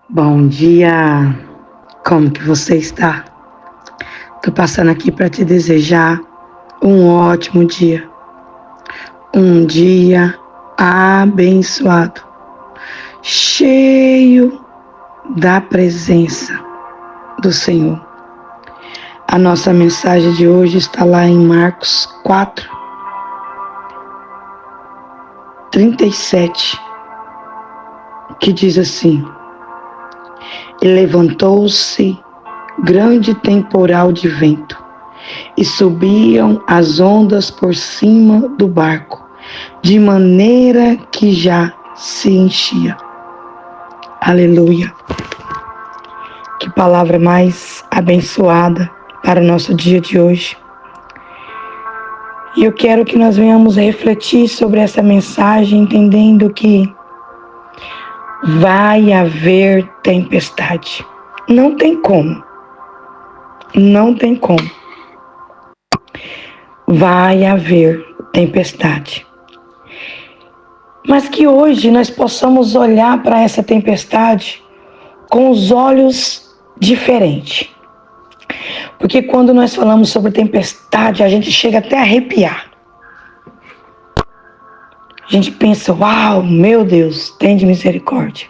Bom dia, como que você está? Tô passando aqui para te desejar um ótimo dia, um dia abençoado, cheio da presença do Senhor. A nossa mensagem de hoje está lá em Marcos 4:37, que diz assim: E levantou-se grande temporal de vento, e subiam as ondas por cima do barco, de maneira que já se enchia. Aleluia! Que palavra mais abençoada para o nosso dia de hoje. E eu quero que nós venhamos refletir sobre essa mensagem, entendendo que vai haver tempestade. Não tem como. Não tem como. Vai haver tempestade. Mas que hoje nós possamos olhar para essa tempestade com os olhos diferentes. Porque quando nós falamos sobre tempestade, a gente chega até a arrepiar. A gente pensa, uau, meu Deus, tem de misericórdia.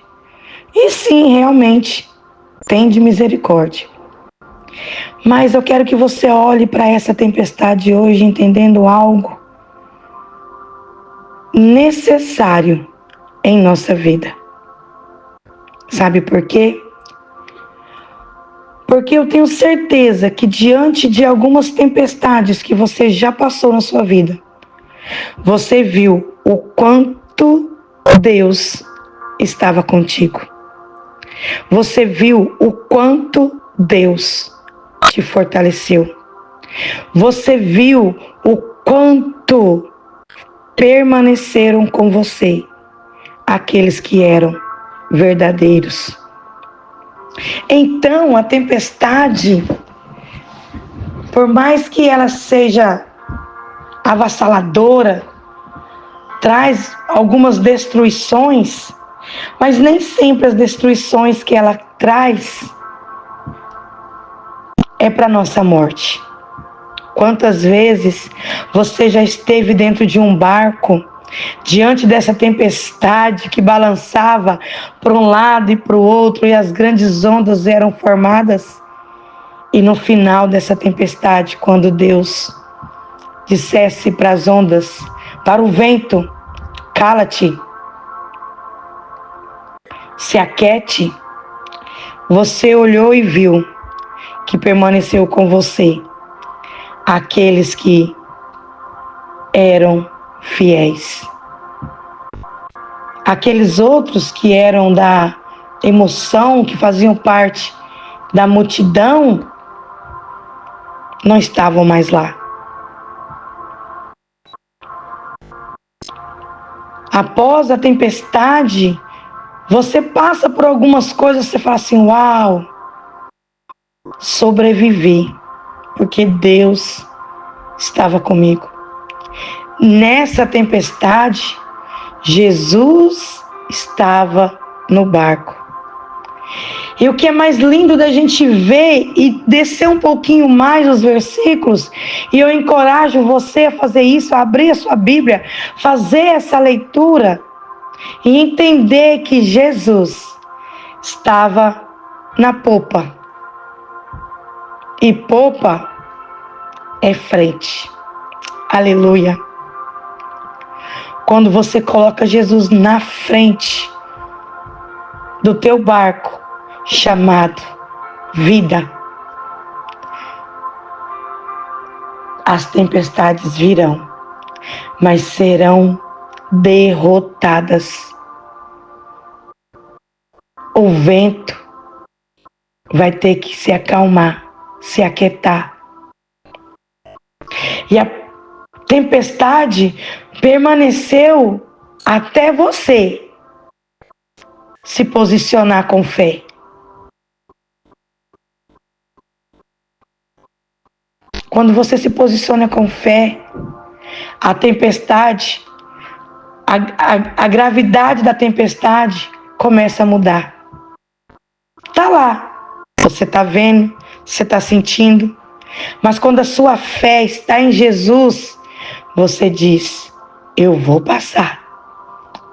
E sim, realmente, tem de misericórdia. Mas eu quero que você olhe para essa tempestade hoje entendendo algo necessário em nossa vida. Sabe por quê? Porque eu tenho certeza que diante de algumas tempestades que você já passou na sua vida, você viu o quanto Deus estava contigo. Você viu o quanto Deus te fortaleceu. Você viu o quanto permaneceram com você aqueles que eram verdadeiros. Então, a tempestade, por mais que ela seja avassaladora, traz algumas destruições, mas nem sempre as destruições que ela traz é para nossa morte. Quantas vezes você já esteve dentro de um barco, diante dessa tempestade que balançava para um lado e para o outro, e as grandes ondas eram formadas, e no final dessa tempestade, quando Deus dissesse para as ondas, para o vento, cala-te, se aquiete, você olhou e viu que permaneceu com você aqueles que eram fiéis. Aqueles outros que eram da emoção, que faziam parte da multidão, não estavam mais lá. Após a tempestade, você passa por algumas coisas, você fala assim, uau, sobrevivi, porque Deus estava comigo. Nessa tempestade, Jesus estava no barco. E o que é mais lindo da gente ver e descer um pouquinho mais os versículos, e eu encorajo você a fazer isso, a abrir a sua Bíblia, fazer essa leitura e entender que Jesus estava na popa. E popa é frente. Aleluia. Quando você coloca Jesus na frente do teu barco, chamado vida, as tempestades virão, mas serão derrotadas. O vento vai ter que se acalmar, se aquietar. E a tempestade permaneceu até você se posicionar com fé. Quando você se posiciona com fé, a tempestade, a gravidade da tempestade começa a mudar. lá. Você está vendo, você está sentindo. Mas quando a sua fé está em Jesus, você diz: eu vou passar,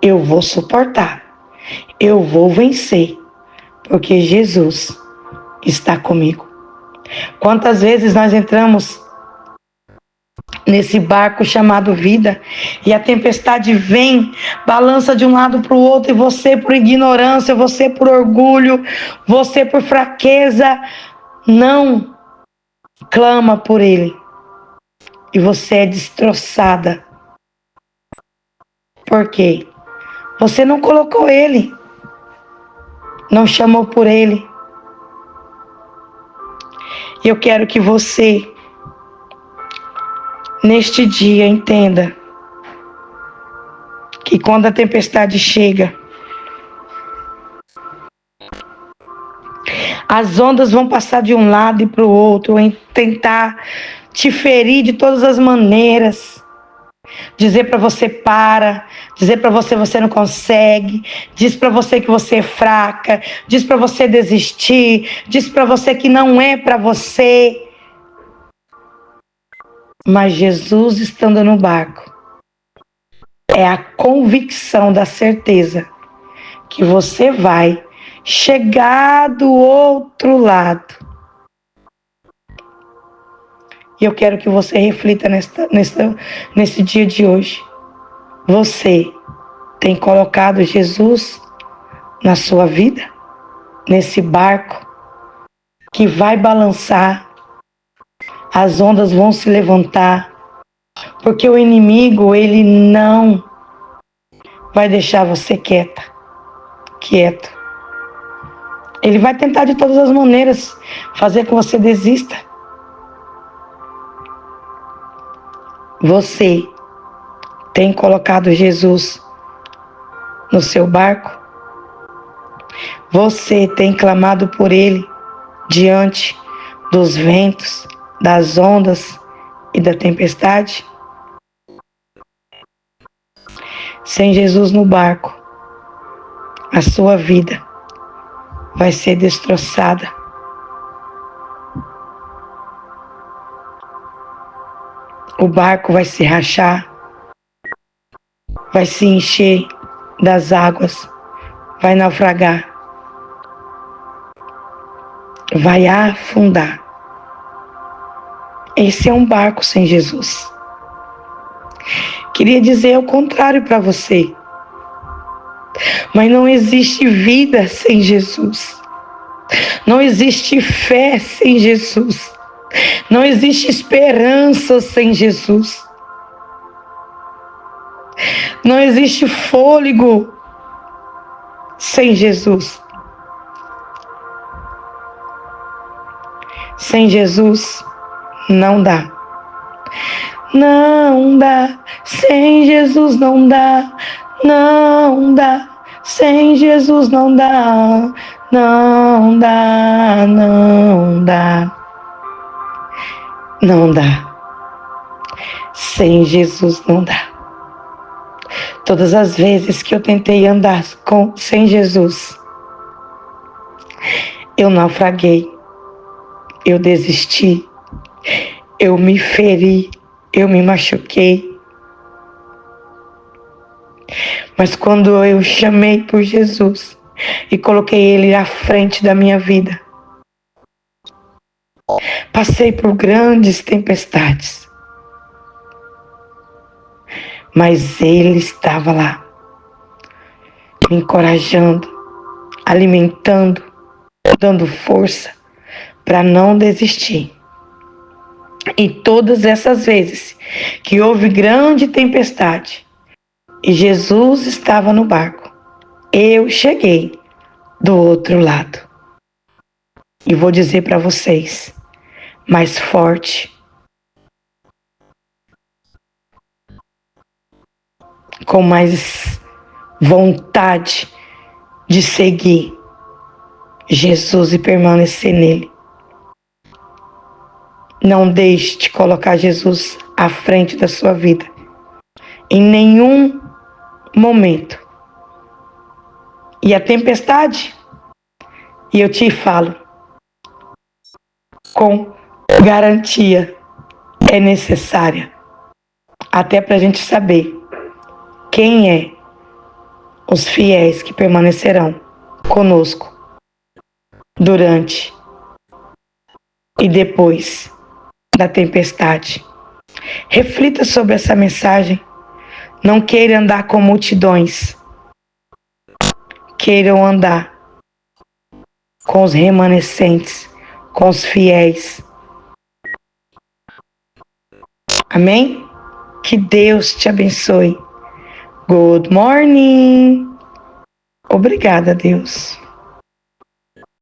eu vou suportar, eu vou vencer, porque Jesus está comigo. Quantas vezes nós entramos nesse barco chamado vida e a tempestade vem, balança de um lado para o outro, e você por ignorância, você por orgulho, você por fraqueza, não clama por Ele. E você é destroçada. Por quê? Você não colocou Ele, não chamou por Ele. E eu quero que você, neste dia, entenda que quando a tempestade chega, as ondas vão passar de um lado e para o outro, em tentar te ferir de todas as maneiras, dizer para você para, dizer para você não consegue, diz para você que você é fraca, diz para você desistir, diz para você que não é para você. Mas Jesus estando no barco é a convicção da certeza que você vai chegar do outro lado. E eu quero que você reflita nesse dia de hoje. Você tem colocado Jesus na sua vida? Nesse barco que vai balançar, as ondas vão se levantar, porque o inimigo, ele não vai deixar você quieto. Ele vai tentar de todas as maneiras fazer com que você desista. Você tem colocado Jesus no seu barco? Você tem clamado por Ele diante dos ventos, das ondas e da tempestade? Sem Jesus no barco, a sua vida vai ser destroçada. O barco vai se rachar, vai se encher das águas, vai naufragar, vai afundar. Esse é um barco sem Jesus. Queria dizer o contrário para você, mas não existe vida sem Jesus. Não existe fé sem Jesus. Não existe esperança sem Jesus. Não existe fôlego sem Jesus. Sem Jesus não dá. Não dá. Sem Jesus não dá. Não dá. Sem Jesus não dá. Não dá. Não dá. Não dá. Sem Jesus não dá. Todas as vezes que eu tentei andar sem Jesus, eu naufraguei, eu desisti, eu me feri, eu me machuquei. Mas quando eu chamei por Jesus e coloquei Ele à frente da minha vida, passei por grandes tempestades, mas Ele estava lá, me encorajando, alimentando, dando força para não desistir. E todas essas vezes que houve grande tempestade e Jesus estava no barco, eu cheguei do outro lado. E vou dizer para vocês, mais forte, com mais vontade de seguir Jesus e permanecer nele. Não deixe de colocar Jesus à frente da sua vida. Em nenhum momento. E a tempestade, E eu te falo, com garantia, é necessária, até para a gente saber quem é os fiéis que permanecerão conosco durante e depois da tempestade. Reflita sobre essa mensagem. Não queira andar com multidões. Queiram andar com os remanescentes, com os fiéis. Amém? Que Deus te abençoe. Good morning. Obrigada, Deus.